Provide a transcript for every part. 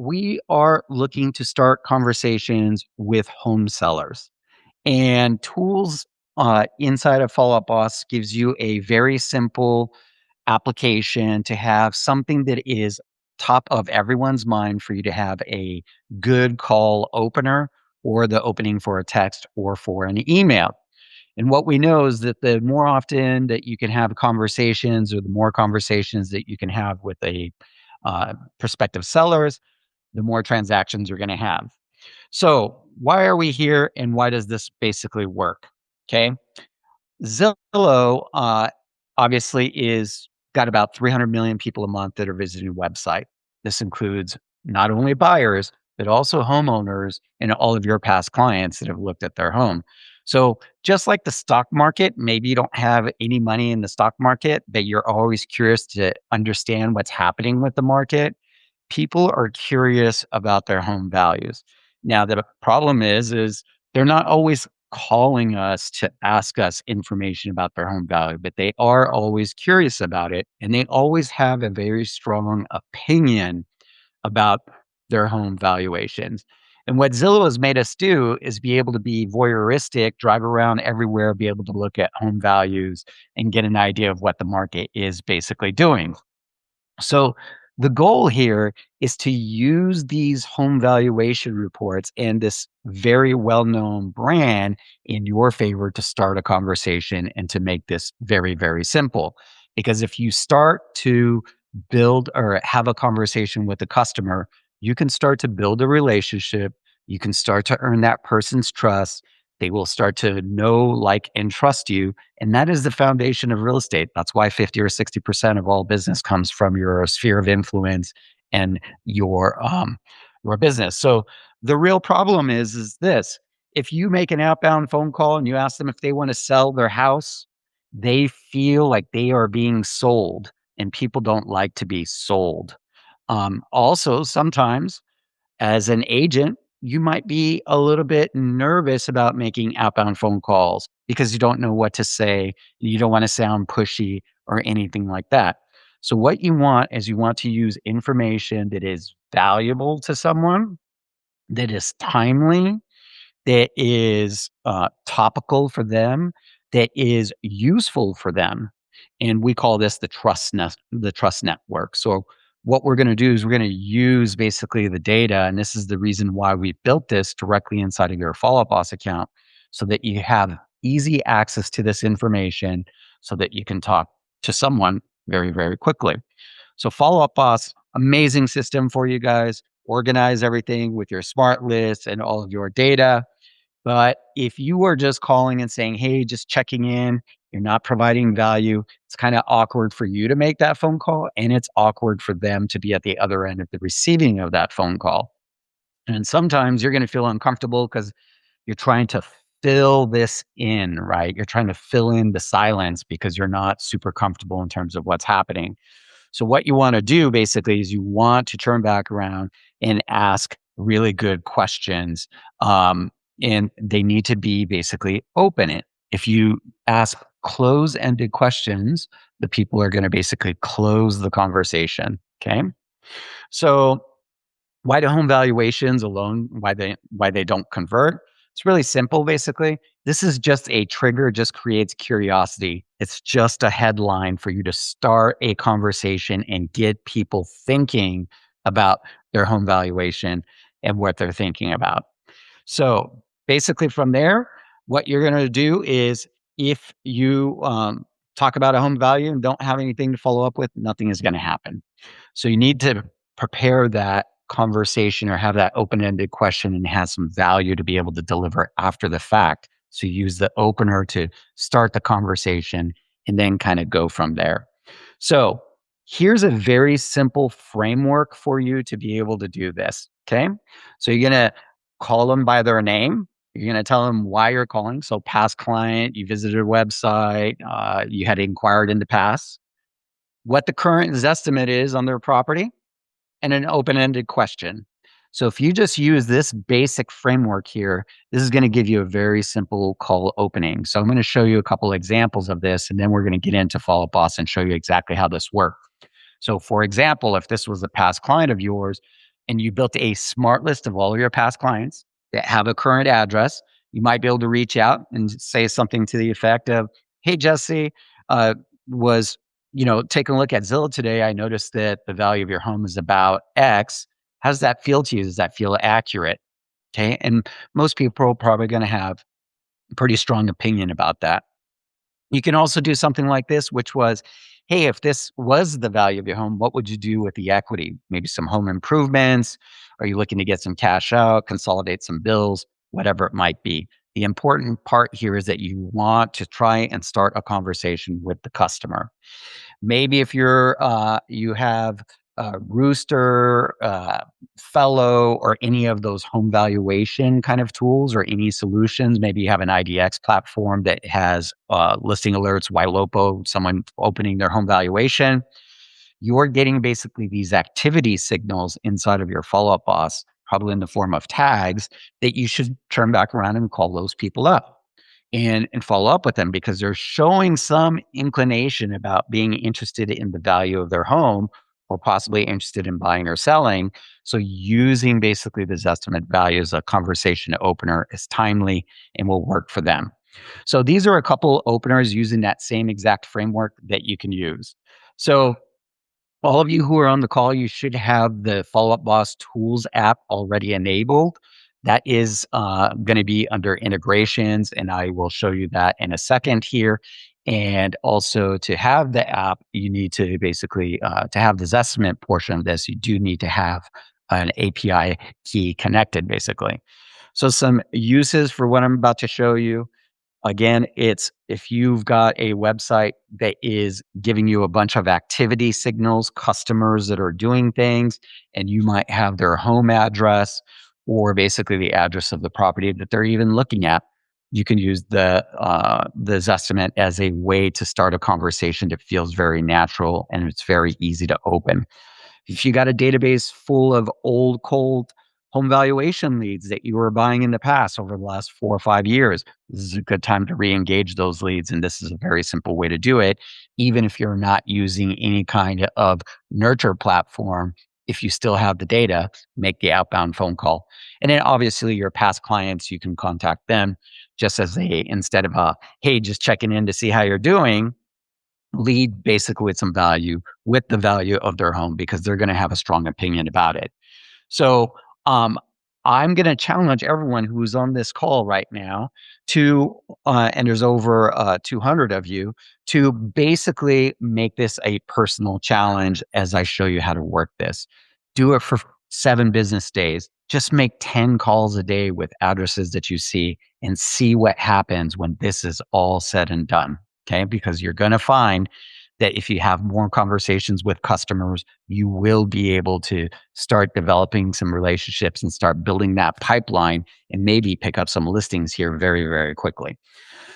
we are looking to start conversations with home sellers. And tools inside of Follow Up Boss gives you a very simple application to have something that is top of everyone's mind for you to have a good call opener or the opening for a text or for an email. And what we know is that the more often that you can have conversations or the more conversations that you can have with a prospective sellers, the more transactions you're going to have. So, why are we here and why does this basically work? Okay. Zillow obviously is got about 300 million people a month that are visiting the website. This includes not only buyers, but also homeowners and all of your past clients that have looked at their home. So, just like the stock market, maybe you don't have any money in the stock market, but you're always curious to understand what's happening with the market. People are curious about their home values. Now, the problem is they're not always calling us to ask us information about their home value, but they are always curious about it. And they always have a very strong opinion about their home valuations. And what Zillow has made us do is be able to be voyeuristic, drive around everywhere, be able to look at home values and get an idea of what the market is basically doing. So the goal here is to use these home valuation reports and this very well-known brand in your favor to start a conversation and to make this very, very simple. Because if you start to build or have a conversation with the customer, you can start to build a relationship. You can start to earn that person's trust. They will start to know, like, and trust you, and that is the foundation of real estate. That's why 50 or 60% of all business comes from your sphere of influence and your business. So the real problem is this. If you make an outbound phone call and you ask them if they want to sell their house, they feel like they are being sold, and people don't like to be sold. Also, sometimes as an agent, you might be a little bit nervous about making outbound phone calls because you don't know what to say. You don't want to sound pushy or anything like that. So, what you want is you want to use information that is valuable to someone, that is timely, that is topical for them, that is useful for them, and we call this the trust network. So what we're going to do is we're going to use basically the data, and this is the reason why we built this directly inside of your Follow Up Boss account, so that you have easy access to this information, so that you can talk to someone very, very quickly. So Follow Up Boss, amazing system for you guys. Organize everything with your smart list and all of your data. But if you are just calling and saying, hey, just checking in, you're not providing value, it's kind of awkward for you to make that phone call. And it's awkward for them to be at the other end of the receiving of that phone call. And sometimes you're going to feel uncomfortable because you're trying to fill this in, right? You're trying to fill in the silence because you're not super comfortable in terms of what's happening. So what you want to do basically is you want to turn back around and ask really good questions. And they need to be basically open. If you ask close-ended questions, the people are going to basically close the conversation. Okay. So why do home valuations alone, why they don't convert? It's really simple, basically. This is just a trigger, just creates curiosity. It's just a headline for you to start a conversation and get people thinking about their home valuation and what they're thinking about. So basically from there, what you're going to do is if you talk about a home value and don't have anything to follow up with, nothing is going to happen. So you need to prepare that conversation or have that open-ended question and has some value to be able to deliver after the fact. So you use the opener to start the conversation and then kind of go from there. So here's a very simple framework for you to be able to do this. Okay. So you're going to call them by their name. You're going to tell them why you're calling. So past client, you visited a website, you had inquired in the past, what the current Zestimate is on their property, and an open-ended question. So if you just use this basic framework here, this is going to give you a very simple call opening. So I'm going to show you a couple examples of this, and then we're going to get into Follow Up Boss and show you exactly how this works. So for example, if this was a past client of yours, and you built a smart list of all of your past clients that have a current address, you might be able to reach out and say something to the effect of, "Hey, Jesse, was taking a look at Zillow today. I noticed that the value of your home is about X. How does that feel to you? Does that feel accurate?" Okay, and most people are probably going to have a pretty strong opinion about that. You can also do something like this, which was, hey, if this was the value of your home, what would you do with the equity? Maybe some home improvements? Are you looking to get some cash out, consolidate some bills, whatever it might be? The important part here is that you want to try and start a conversation with the customer. Maybe if you have Rooster, Fellow, or any of those home valuation kind of tools or any solutions. Maybe you have an IDX platform that has listing alerts, Ylopo, someone opening their home valuation. You're getting basically these activity signals inside of your Follow Up Boss, probably in the form of tags, that you should turn back around and call those people up and follow up with them because they're showing some inclination about being interested in the value of their home or possibly interested in buying or selling. So using basically the Zestimate value as a conversation opener is timely and will work for them. So these are a couple openers using that same exact framework that you can use. So all of you who are on the call, you should have the Follow Up Boss Tools app already enabled. That is going to be under integrations, and I will show you that in a second here. And also, to have the app, you need to basically to have the Zestimate portion of this. You do need to have an API key connected, basically. So, some uses for what I'm about to show you. Again, it's if you've got a website that is giving you a bunch of activity signals, customers that are doing things, and you might have their home address or basically the address of the property that they're even looking at, you can use the Zestimate as a way to start a conversation that feels very natural and it's very easy to open. If you got a database full of old, cold home valuation leads that you were buying in the past over the last 4 or 5 years, this is a good time to re-engage those leads. And this is a very simple way to do it. Even if you're not using any kind of nurture platform, if you still have the data, make the outbound phone call. And then obviously your past clients, you can contact them just as instead of hey, just checking in to see how you're doing, lead basically with some value with the value of their home because they're going to have a strong opinion about it. So um, I'm going to challenge everyone who's on this call right now to, and there's over 200 of you, to basically make this a personal challenge as I show you how to work this. Do it for 7 business days. Just make 10 calls a day with addresses that you see and see what happens when this is all said and done. Okay. Because you're going to find that if you have more conversations with customers, you will be able to start developing some relationships and start building that pipeline and maybe pick up some listings here very, very quickly.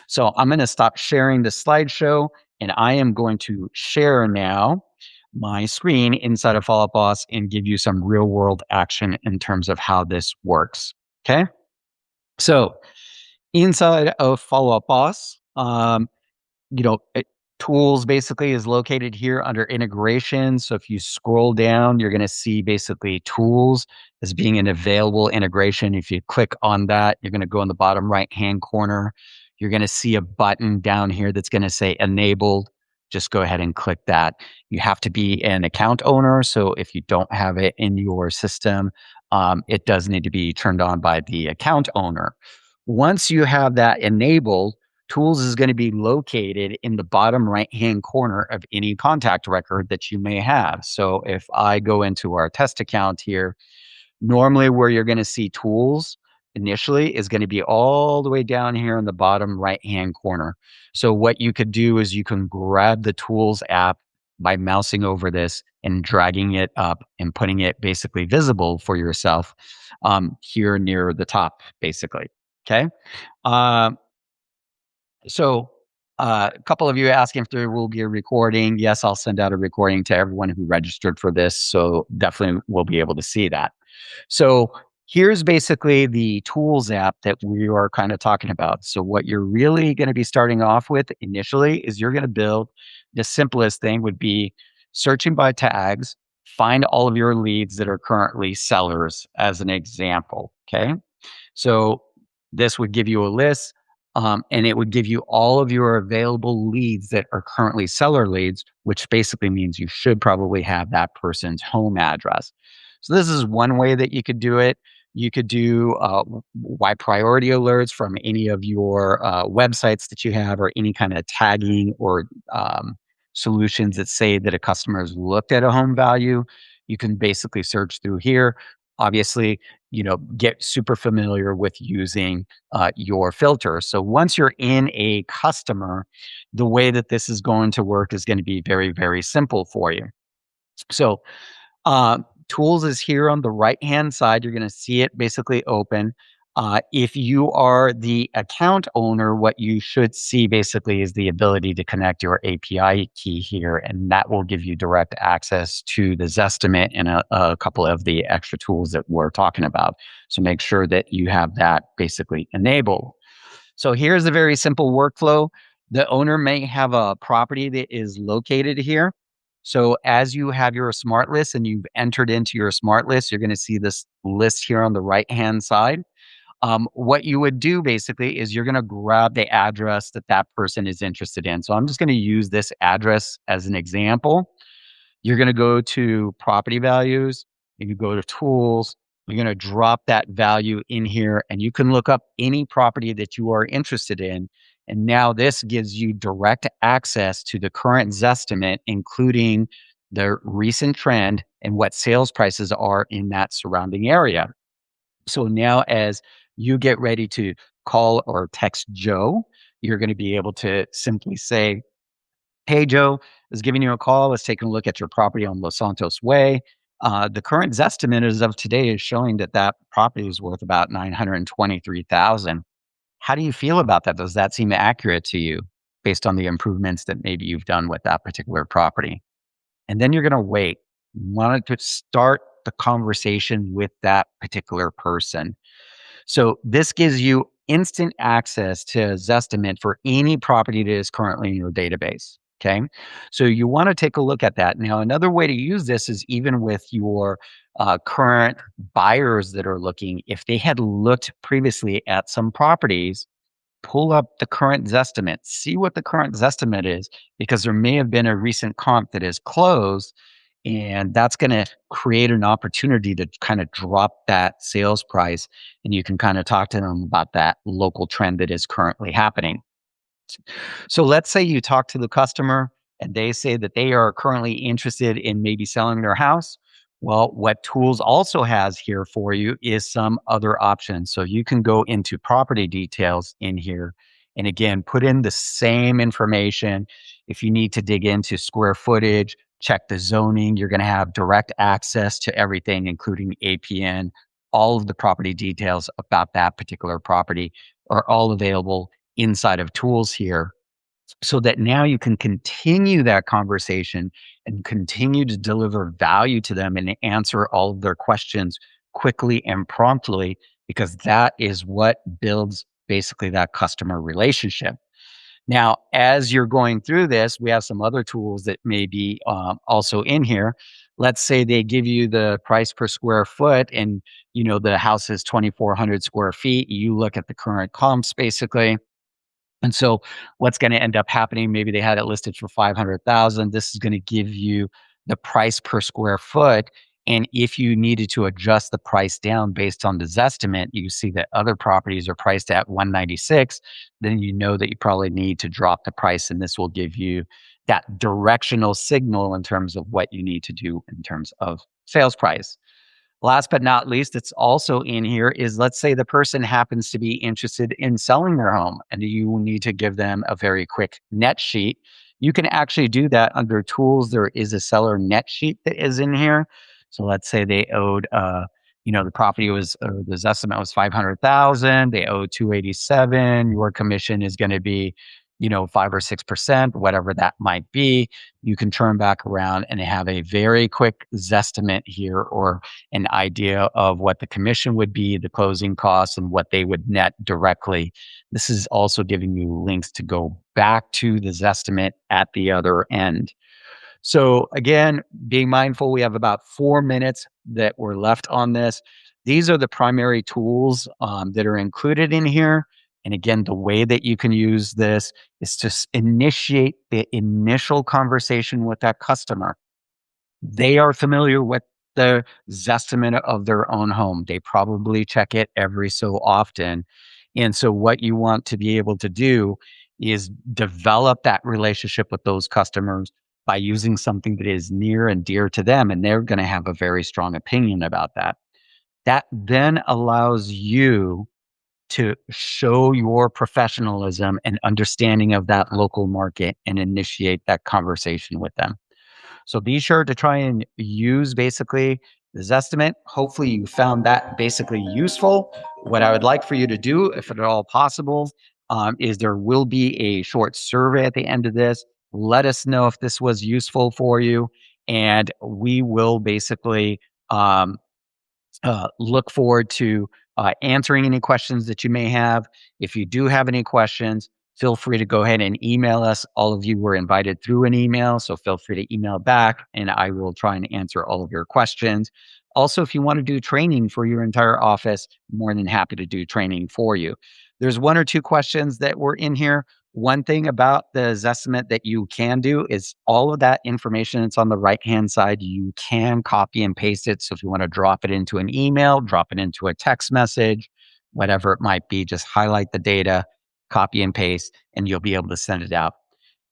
So I'm going to stop sharing the slideshow and I am going to share now my screen inside of Follow Up Boss and give you some real world action in terms of how this works. Okay. So inside of Follow Up Boss, you know, tools basically is located here under integration. So if you scroll down, you're going to see basically tools as being an available integration. If you click on that, you're going to go in the bottom right hand corner. You're going to see a button down here that's going to say enabled. Just go ahead and click that. You have to be an account owner. So if you don't have it in your system, it does need to be turned on by the account owner. Once you have that enabled, Tools is going to be located in the bottom right-hand corner of any contact record that you may have. So if I go into our test account here, normally where you're going to see tools initially is going to be all the way down here in the bottom right-hand corner. So what you could do is you can grab the tools app by mousing over this and dragging it up and putting it basically visible for yourself here near the top, basically. Okay. Um, so, a couple of you asking if there will be a recording. Yes, I'll send out a recording to everyone who registered for this. So definitely we'll be able to see that. So here's basically the tools app that we are kind of talking about. So what you're really going to be starting off with initially is you're going to build the simplest thing would be searching by tags, find all of your leads that are currently sellers as an example. Okay. So this would give you a list, and it would give you all of your available leads that are currently seller leads, which basically means you should probably have that person's home address. So this is one way that you could do it. You could do why priority alerts from any of your websites that you have, or any kind of tagging or solutions that say that a customer has looked at a home value. You can basically search through here. Obviously, get super familiar with using your filter. So once you're in a customer, the way that this is going to work is going to be very, very simple for you. So uh, tools is here on the right-hand side. You're going to see it basically open. If you are the account owner, what you should see basically is the ability to connect your API key here, and that will give you direct access to the Zestimate and a couple of the extra tools that we're talking about. So make sure that you have that basically enabled. So here's a very simple workflow. The owner may have a property that is located here. So as you have your smart list and you've entered into your smart list, you're going to see this list here on the right-hand side. What you would do basically is you're going to grab the address that that person is interested in. So I'm just going to use this address as an example. You're going to go to property values, you go to tools, you're going to drop that value in here, and you can look up any property that you are interested in. And now this gives you direct access to the current Zestimate, including the recent trend and what sales prices are in that surrounding area. So now, as you get ready to call or text Joe, you're going to be able to simply say, "Hey, Joe, I was giving you a call. I was taking a look at your property on Los Santos Way. The current Zestimate as of today is showing that that property is worth about 923,000. How do you feel about that? Does that seem accurate to you based on the improvements that maybe you've done with that particular property?" And then you're going to wait. You want to start the conversation with that particular person. So this gives you instant access to Zestimate for any property that is currently in your database. Okay. So you want to take a look at that. Now, another way to use this is even with your current buyers that are looking, if they had looked previously at some properties, pull up the current Zestimate, see what the current Zestimate is, because there may have been a recent comp that is closed, and that's going to create an opportunity to kind of drop that sales price. And you can kind of talk to them about that local trend that is currently happening. So let's say you talk to the customer and they say that they are currently interested in maybe selling their house. Well, what Tools also has here for you is some other options. So you can go into property details in here and again, put in the same information. If you need to dig into square footage, check the zoning, you're going to have direct access to everything, including APN. All of the property details about that particular property are all available inside of Tools here, so that now you can continue that conversation and continue to deliver value to them and answer all of their questions quickly and promptly, because that is what builds basically that customer relationship. Now, as you're going through this, we have some other tools that may be also in here. Let's say they give you the price per square foot, and the house is 2,400 square feet. You look at the current comps basically, and so what's going to end up happening, maybe they had it listed for 500,000. This is going to give you the price per square foot. And if you needed to adjust the price down based on the Zestimate, you see that other properties are priced at 196, then you know that you probably need to drop the price. And this will give you that directional signal in terms of what you need to do in terms of sales price. Last but not least, it's also in here is, let's say the person happens to be interested in selling their home and you need to give them a very quick net sheet. You can actually do that under Tools. There is a seller net sheet that is in here. So let's say they owed, the property was, the estimate was 500,000. They owe 287. Your commission is going to be, 5 or 6%, whatever that might be. You can turn back around and have a very quick Zestimate here, or an idea of what the commission would be, the closing costs, and what they would net directly. This is also giving you links to go back to the Zestimate at the other end. So again, being mindful, we have about 4 minutes that we're left on this. These are the primary tools that are included in here. And again, the way that you can use this is to initiate the initial conversation with that customer. They are familiar with the Zestimate of their own home. They probably check it every so often. And so, what you want to be able to do is develop that relationship with those customers by using something that is near and dear to them. And they're going to have a very strong opinion about that. That then allows you to show your professionalism and understanding of that local market and initiate that conversation with them. So be sure to try and use basically the Zestimate. Hopefully, you found that basically useful. What I would like for you to do, if at all possible, is there will be a short survey at the end of this. Let us know if this was useful for you, and we will basically um, look forward to answering any questions that you may have. If you do have any questions, feel free to go ahead and email us. All of you were invited through an email, so feel free to email back and I will try and answer all of your questions. Also, if you want to do training for your entire office, more than happy to do training for you. There's one or two questions that were in here. One thing about the Zestimate that you can do is all of that information that's on the right-hand side, you can copy and paste it. So if you want to drop it into an email, drop it into a text message, whatever it might be, just highlight the data, copy and paste, and you'll be able to send it out.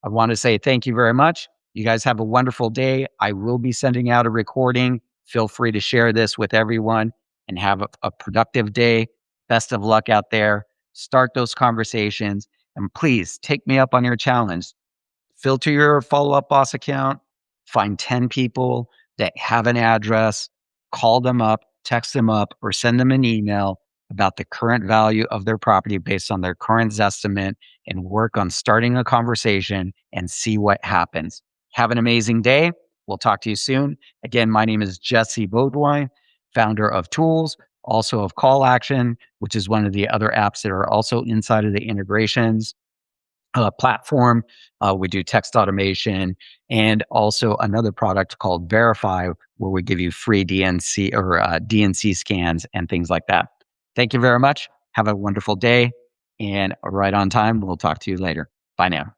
I want to say thank you very much. You guys have a wonderful day. I will be sending out a recording. Feel free to share this with everyone and have a productive day. Best of luck out there. Start those conversations and please take me up on your challenge. Filter your Follow Up Boss account, find 10 people that have an address, call them up, text them up, or send them an email about the current value of their property based on their current estimate and work on starting a conversation and see what happens. Have an amazing day. We'll talk to you soon. Again, my name is Jesse Baudouin, founder of Tools, also of Call Action, which is one of the other apps that are also inside of the integrations platform. We do text automation and also another product called Verify, where we give you free DNC or DNC scans and things like that. Thank you very much. Have a wonderful day and right on time. We'll talk to you later. Bye now.